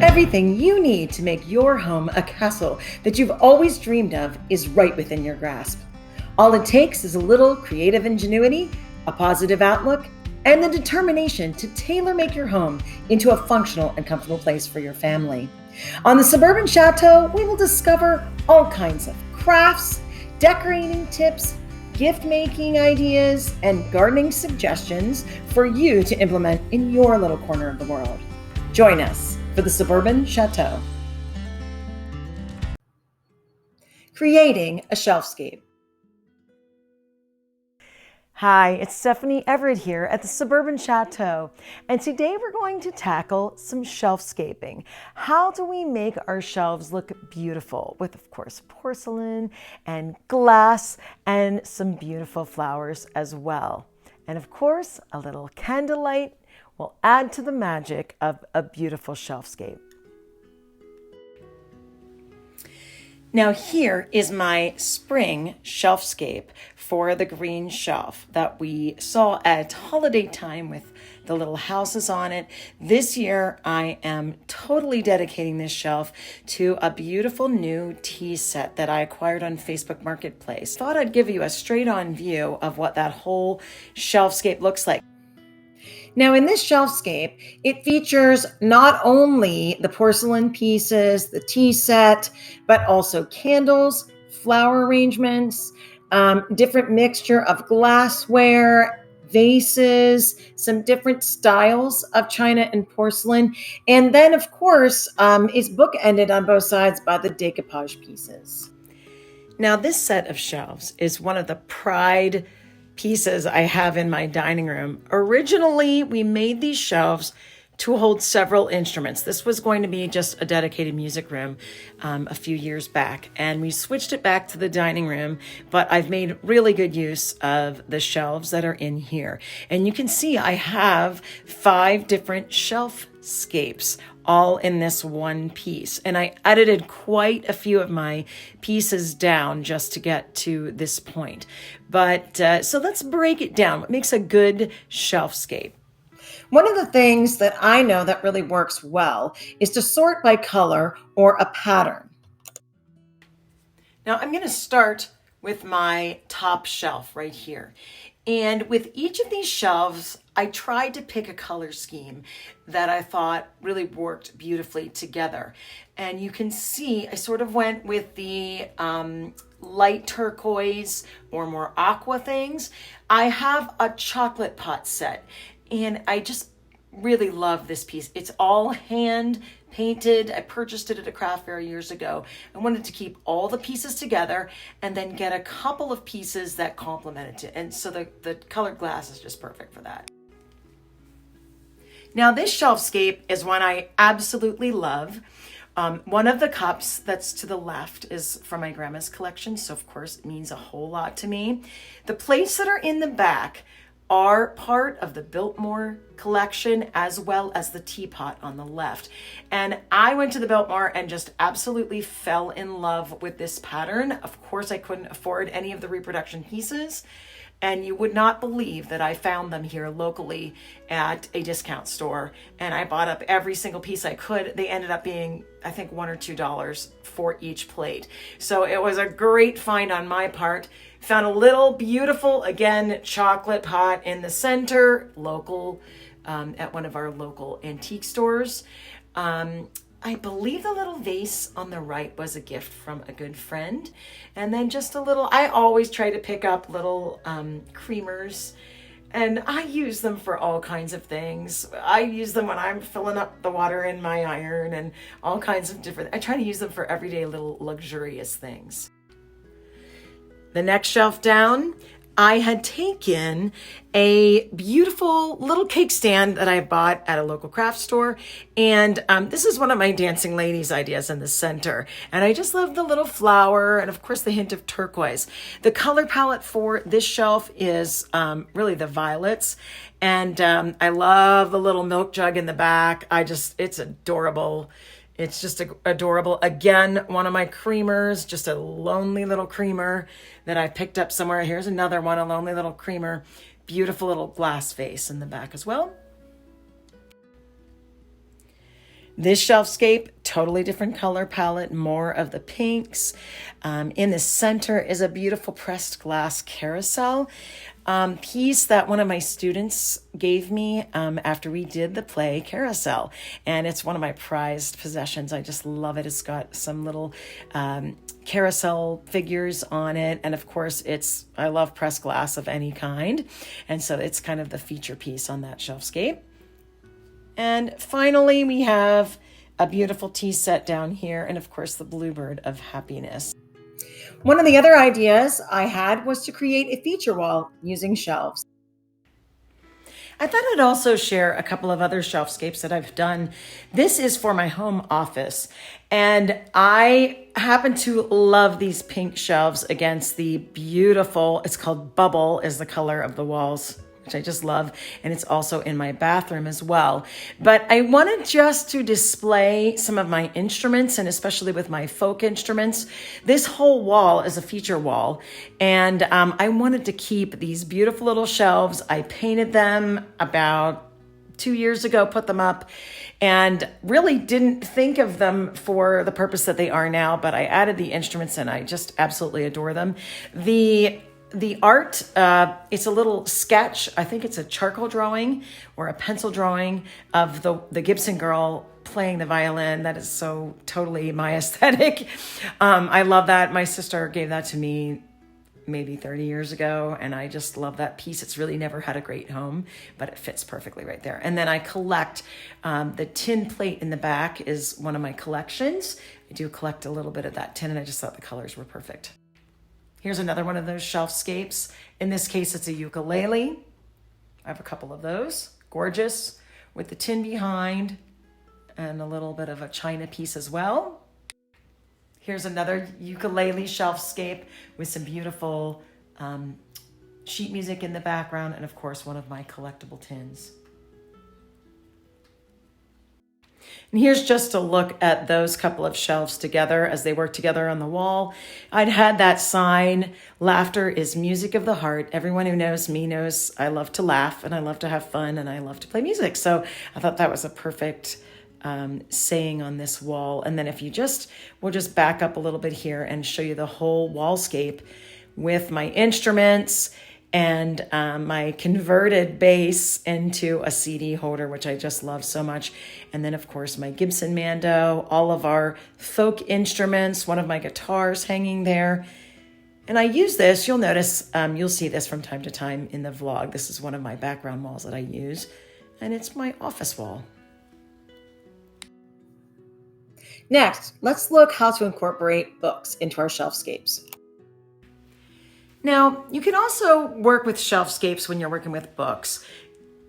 Everything you need to make your home a castle that you've always dreamed of is right within your grasp. All it takes is a little creative ingenuity, a positive outlook, and the determination to tailor-make your home into a functional and comfortable place for your family. On the Suburban Chateau, we will discover all kinds of crafts, decorating tips, gift-making ideas, and gardening suggestions for you to implement in your little corner of the world. Join us for the Suburban Chateau. Creating a shelfscape. Hi, it's Stephanie Everett here at the Suburban Chateau, and today we're going to tackle some shelfscaping. How do we make our shelves look beautiful with, of course, porcelain and glass and some beautiful flowers as well. And of course, a little candlelight will add to the magic of a beautiful shelfscape. Now here is my spring shelfscape for the green shelf that we saw at holiday time with the little houses on it. This year I am totally dedicating this shelf to a beautiful new tea set that I acquired on Facebook Marketplace. Thought I'd give you a straight on view of what that whole shelfscape looks like. Now in this shelfscape, it features not only the porcelain pieces, the tea set, but also candles, flower arrangements, different mixture of glassware, vases, some different styles of china and porcelain. And then of course, it's bookended on both sides by the decoupage pieces. Now this set of shelves is one of the pride pieces I have in my dining room. Originally, we made these shelves to hold several instruments. This was going to be just a dedicated music room a few years back, and we switched it back to the dining room, but I've made really good use of the shelves that are in here. And you can see I have 5 different shelf scapes all in this one piece. And I edited quite a few of my pieces down just to get to this point. But so let's break it down. What makes a good shelfscape? One of the things that I know that really works well is to sort by color or a pattern. Now I'm going to start with my top shelf right here. And with each of these shelves, I tried to pick a color scheme that I thought really worked beautifully together. And you can see I sort of went with the light turquoise or more aqua things. I have a chocolate pot set, and I just really love this piece. It's all hand painted. I purchased it at a craft fair years ago. I wanted to keep all the pieces together and then get a couple of pieces that complemented it. And so the colored glass is just perfect for that. Now this shelfscape is one I absolutely love. One of the cups that's to the left is from my grandma's collection, so of course it means a whole lot to me. The plates that are in the back are part of the Biltmore collection, as well as the teapot on the left. And I went to the Biltmore and just absolutely fell in love with this pattern. Of course, I couldn't afford any of the reproduction pieces, and you would not believe that I found them here locally at a discount store, and I bought up every single piece I could. They ended up being, I think, $1 or $2 for each plate. So it was a great find on my part. Found a little beautiful, again, chocolate pot in the center, local, at one of our local antique stores. I believe the little vase on the right was a gift from a good friend. And then just a little, I always try to pick up little creamers, and I use them for all kinds of things. I use them when I'm filling up the water in my iron and all kinds of different, I try to use them for everyday little luxurious things. The next shelf down, I had taken a beautiful little cake stand that I bought at a local craft store. And this is one of my dancing ladies ideas in the center. And I just love the little flower and of course the hint of turquoise. The color palette for this shelf is really the violets. And I love the little milk jug in the back. It's adorable. It's just adorable. Again, one of my creamers, just a lonely little creamer that I picked up somewhere. Here's another one, a lonely little creamer. Beautiful little glass vase in the back as well. This shelfscape, totally different color palette, more of the pinks. In the center is a beautiful pressed glass carousel piece that one of my students gave me after we did the play Carousel. And it's one of my prized possessions. I just love it. It's got some little carousel figures on it. And of course, I love pressed glass of any kind. And so it's kind of the feature piece on that shelfscape. And finally, we have a beautiful tea set down here. And of course, the bluebird of happiness. One of the other ideas I had was to create a feature wall using shelves. I thought I'd also share a couple of other shelfscapes that I've done. This is for my home office, and I happen to love these pink shelves against the beautiful, it's called Bubble is the color of the walls, which I just love. And it's also in my bathroom as well. But I wanted just to display some of my instruments, and especially with my folk instruments. This whole wall is a feature wall. And I wanted to keep these beautiful little shelves. I painted them about 2 years ago, put them up, and really didn't think of them for the purpose that they are now. But I added the instruments and I just absolutely adore them. The art, it's a little sketch. I think it's a charcoal drawing or a pencil drawing of the Gibson girl playing the violin. That is so totally my aesthetic. I love that. My sister gave that to me maybe 30 years ago, and I just love that piece. It's really never had a great home, but it fits perfectly right there. And then I collect the tin plate in the back is one of my collections. I do collect a little bit of that tin, and I just thought the colors were perfect. Here's another one of those shelfscapes. In this case, it's a ukulele. I have a couple of those. Gorgeous, with the tin behind and a little bit of a china piece as well. Here's another ukulele shelfscape with some beautiful sheet music in the background, and of course, one of my collectible tins. And here's just a look at those couple of shelves together as they work together on the wall. I'd had that sign, laughter is music of the heart. Everyone who knows me knows I love to laugh and I love to have fun and I love to play music. So I thought that was a perfect saying on this wall. And then we'll just back up a little bit here and show you the whole wallscape with my instruments and my converted bass into a CD holder, which I just love so much. And then, of course, my Gibson Mando, all of our folk instruments, one of my guitars hanging there. And I use this, you'll notice, you'll see this from time to time in the vlog. This is one of my background walls that I use, and it's my office wall. Next, let's look how to incorporate books into our shelfscapes. Now, you can also work with shelfscapes when you're working with books.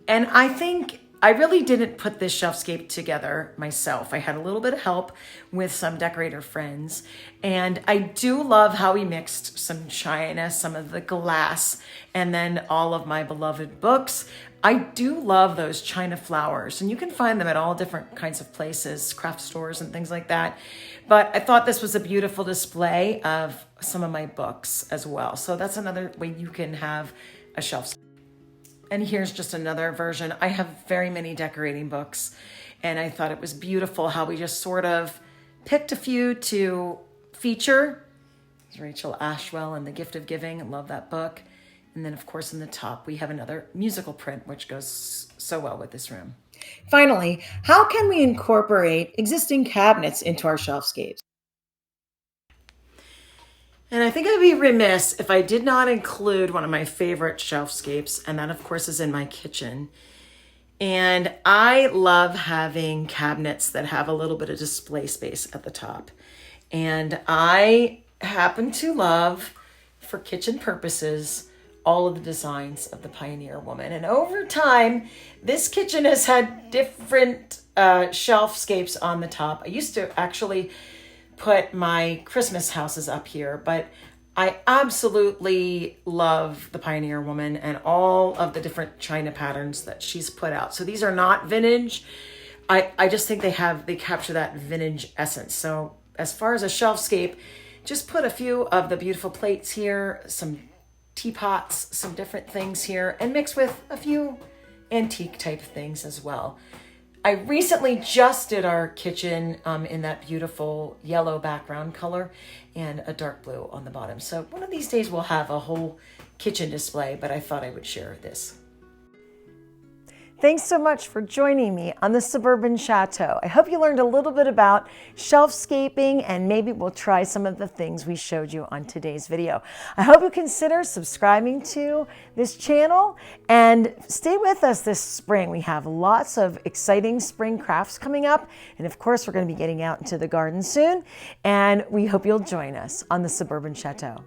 And I think I really didn't put this shelfscape together myself. I had a little bit of help with some decorator friends. And I do love how we mixed some china, some of the glass, and then all of my beloved books. I do love those china flowers, and you can find them at all different kinds of places, craft stores and things like that. But I thought this was a beautiful display of some of my books as well. So that's another way you can have a shelf. And here's just another version. I have very many decorating books, and I thought it was beautiful how we just sort of picked a few to feature. There's Rachel Ashwell and The Gift of Giving. I love that book. And then, of course, in the top, we have another musical print, which goes so well with this room. Finally, how can we incorporate existing cabinets into our shelfscapes? And I think I'd be remiss if I did not include one of my favorite shelfscapes, and that, of course, is in my kitchen. And I love having cabinets that have a little bit of display space at the top. And I happen to love, for kitchen purposes, all of the designs of the Pioneer Woman. And over time, this kitchen has had different shelfscapes on the top. I used to actually put my Christmas houses up here, but I absolutely love the Pioneer Woman and all of the different china patterns that she's put out. So these are not vintage. I just think they capture that vintage essence. So as far as a shelfscape, just put a few of the beautiful plates here, some teapots, some different things here, and mix with a few antique type things as well. I recently just did our kitchen in that beautiful yellow background color and a dark blue on the bottom. So one of these days we'll have a whole kitchen display, but I thought I would share this. Thanks so much for joining me on the Suburban Chateau. I hope you learned a little bit about shelf scaping, and maybe we'll try some of the things we showed you on today's video. I hope you consider subscribing to this channel and stay with us this spring. We have lots of exciting spring crafts coming up, and of course we're going to be getting out into the garden soon, and we hope you'll join us on the Suburban Chateau.